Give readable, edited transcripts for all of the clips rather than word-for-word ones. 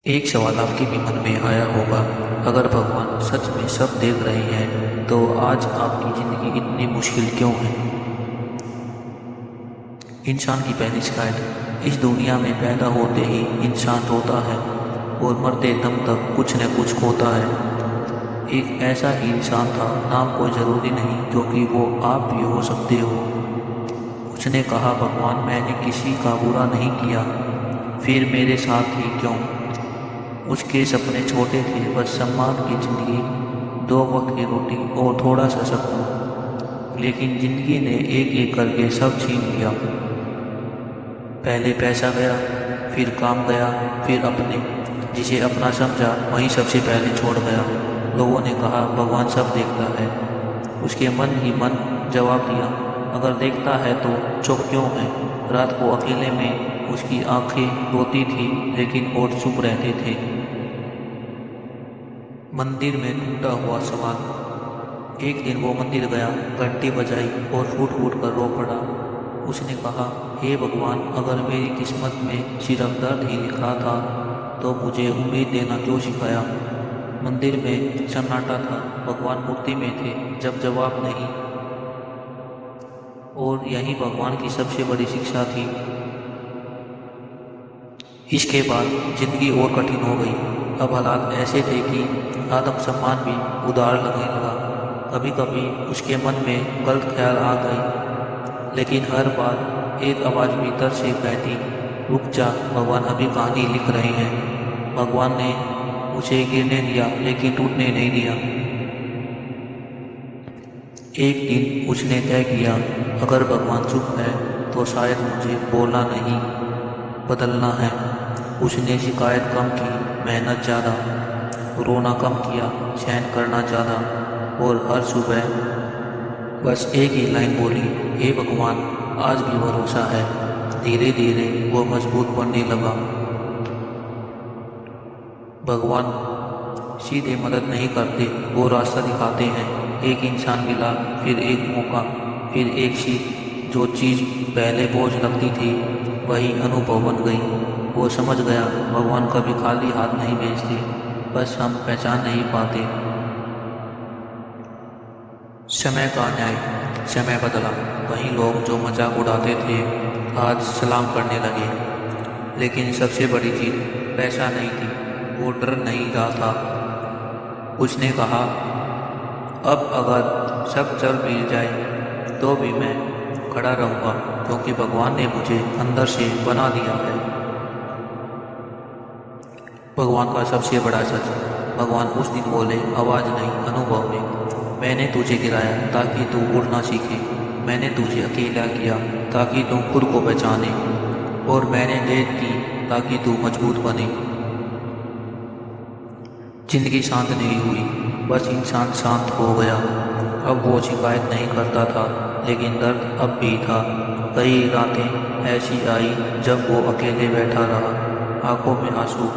एक सवाल आपके भी मन में आया होगा, अगर भगवान सच में सब देख रहे हैं तो आज आपकी ज़िंदगी इतनी मुश्किल क्यों है। इंसान की पहली शिकायत, इस दुनिया में पैदा होते ही इंसान रोता है और मरते दम तक कुछ न कुछ खोता है। एक ऐसा ही इंसान था, नाम कोई ज़रूरी नहीं क्योंकि वो आप भी हो सकते हो। उसने कहा, भगवान मैंने किसी का बुरा नहीं किया, फिर मेरे साथ ही क्यों। उसके सपने छोटे थे, बस सम्मान की जिंदगी, 2 वक्त की रोटी और थोड़ा सा सुकून। लेकिन जिंदगी ने एक एक करके सब छीन लिया। पहले पैसा गया, फिर काम गया, फिर अपने। जिसे अपना समझा वहीं सबसे पहले छोड़ गया। लोगों ने कहा भगवान सब देखता है। उसके मन ही मन जवाब दिया, अगर देखता है तो चुप क्यों है। रात को अकेले में उसकी आंखें रोती थी लेकिन होठ चुप रहते थे। मंदिर में टूटा हुआ सवाल। एक दिन वो मंदिर गया, घंटी बजाई और फूट फूट कर रो पड़ा। उसने कहा, हे भगवान, अगर मेरी किस्मत में सिर्फ दर्द ही लिखा था तो मुझे उम्मीद देना क्यों सिखाया। मंदिर में सन्नाटा था, भगवान मूर्ति में थे, जब जवाब नहीं। और यही भगवान की सबसे बड़ी शिक्षा थी। इसके बाद जिंदगी और कठिन हो गई। अब हालात ऐसे थे कि आत्मसम्मान भी उधार लगने लगा। कभी कभी उसके मन में गलत ख्याल आ गए, लेकिन हर बार एक आवाज़ भीतर से कहती, रुक जा, भगवान अभी कहानी लिख रहे हैं। भगवान ने उसे गिरने दिया लेकिन टूटने नहीं दिया। एक दिन उसने तय किया, अगर भगवान चुप है तो शायद मुझे बोलना नहीं, बदलना है। उसने शिकायत कम की, मेहनत ज़्यादा, रोना कम किया, सहन करना ज़्यादा। और हर सुबह बस एक ही लाइन बोली, हे भगवान, आज भी भरोसा है। धीरे धीरे वो मजबूत बनने लगा। भगवान सीधे मदद नहीं करते, वो रास्ता दिखाते हैं। एक इंसान मिला, फिर एक मौका, फिर एक सीख। जो चीज़ पहले बोझ लगती थी वही अनुभव बन गई। वो समझ गया, भगवान कभी खाली हाथ नहीं भेजते, बस हम पहचान नहीं पाते। समय का न्याय। समय बदला। वहीं लोग जो मजाक उड़ाते थे आज सलाम करने लगे। लेकिन सबसे बड़ी चीज़ पैसा नहीं थी, वो डर नहीं रहा था। उसने कहा, अब अगर सब चल मिल जाए तो भी मैं खड़ा रहूँगा, क्योंकि भगवान ने मुझे अंदर से बना दिया है। भगवान का सबसे बड़ा सच। भगवान उस दिन बोले, आवाज़ नहीं, अनुभव में। मैंने तुझे गिराया ताकि तू उड़ना सीखे। मैंने तुझे अकेला किया ताकि तू खुद को पहचाने। और मैंने देर की ताकि तू मजबूत बने। जिंदगी शांत नहीं हुई, बस इंसान शांत हो गया। अब वो शिकायत नहीं करता था, लेकिन दर्द अब भी था। कई रातें ऐसी आई जब वो अकेले बैठा रहा, आंखों में आंसू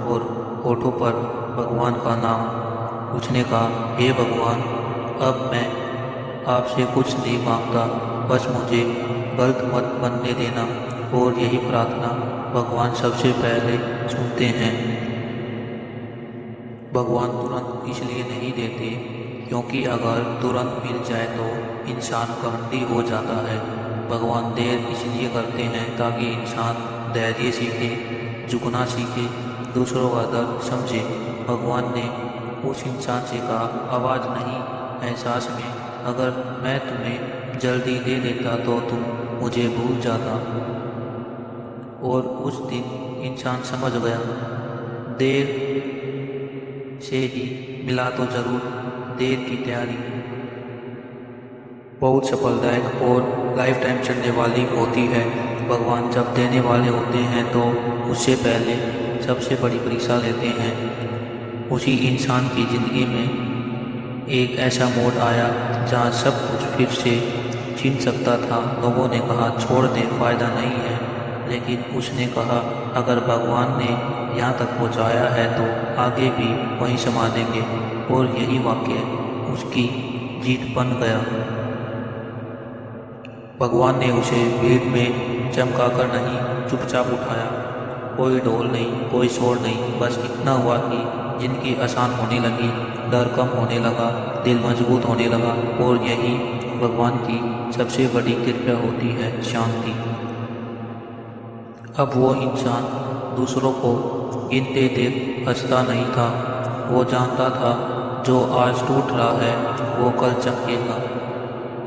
और होठों पर भगवान का नाम। उसने कहा, हे भगवान, अब मैं आपसे कुछ नहीं मांगता, बस मुझे गलत मत बनने देना। और यही प्रार्थना भगवान सबसे पहले सुनते हैं। भगवान तुरंत इसलिए नहीं देते क्योंकि अगर तुरंत मिल जाए तो इंसान घमंडी हो जाता है। भगवान देर इसलिए करते हैं ताकि इंसान धैर्य सीखे, झुकना सीखे, दूसरों का दर्द समझे। भगवान ने उस इंसान से कहा, आवाज़ नहीं, एहसास में। अगर मैं तुम्हें जल्दी दे देता तो तुम मुझे भूल जाता। और उस दिन इंसान समझ गया, देर से ही मिला तो जरूर, देर की तैयारी बहुत सफलदायक और लाइफ टाइम चलने वाली होती है। भगवान जब देने वाले होते हैं तो उससे पहले सबसे बड़ी परीक्षा लेते हैं। उसी इंसान की ज़िंदगी में एक ऐसा मोड़ आया जहाँ सब कुछ फिर से छीन सकता था। लोगों ने कहा, छोड़ दे, फ़ायदा नहीं है। लेकिन उसने कहा, अगर भगवान ने यहाँ तक पहुँचाया है तो आगे भी वहीं संभालेंगे। और यही वाक्य उसकी जीत बन गया। भगवान ने उसे भीड़ में चमका कर नहीं, चुपचाप उठाया। कोई ढोल नहीं, कोई शोर नहीं, बस इतना हुआ कि जिंदगी आसान होने लगी, डर कम होने लगा, दिल मजबूत होने लगा। और यही भगवान की सबसे बड़ी कृपा होती है, शांति। अब वो इंसान दूसरों को गिनते देख हंसता नहीं था। वो जानता था जो आज टूट रहा है वो कल चमकेगा।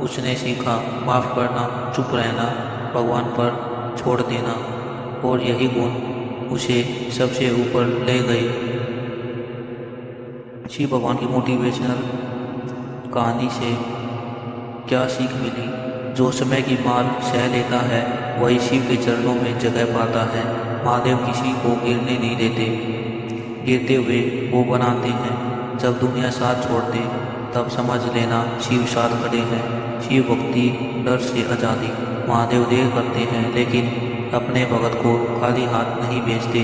उसने सीखा माफ़ करना, चुप रहना, भगवान पर छोड़ देना, और यही गुण उसे सबसे ऊपर ले गई। शिव भगवान की मोटिवेशनल कहानी से क्या सीख मिली? जो समय की मार सह लेता है वही शिव के चरणों में जगह पाता है। महादेव किसी को गिरने नहीं देते, गिरते हुए वो बनाते हैं। जब दुनिया साथ छोड़ दे तब समझ लेना शिव साथ खड़े हैं। शिव भक्ति, डर से आज़ादी। महादेव देर करते हैं लेकिन अपने भगत को खाली हाथ नहीं भेजते।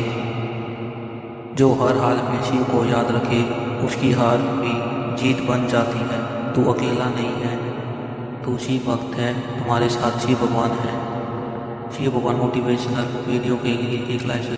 जो हर हाल में शिव को याद रखे उसकी हार भी जीत बन जाती है। तू अकेला नहीं है, तू शिव भक्त है, तुम्हारे साथ शिव भगवान है। शिव भगवान मोटिवेशनल वीडियो के लिए एक लाइक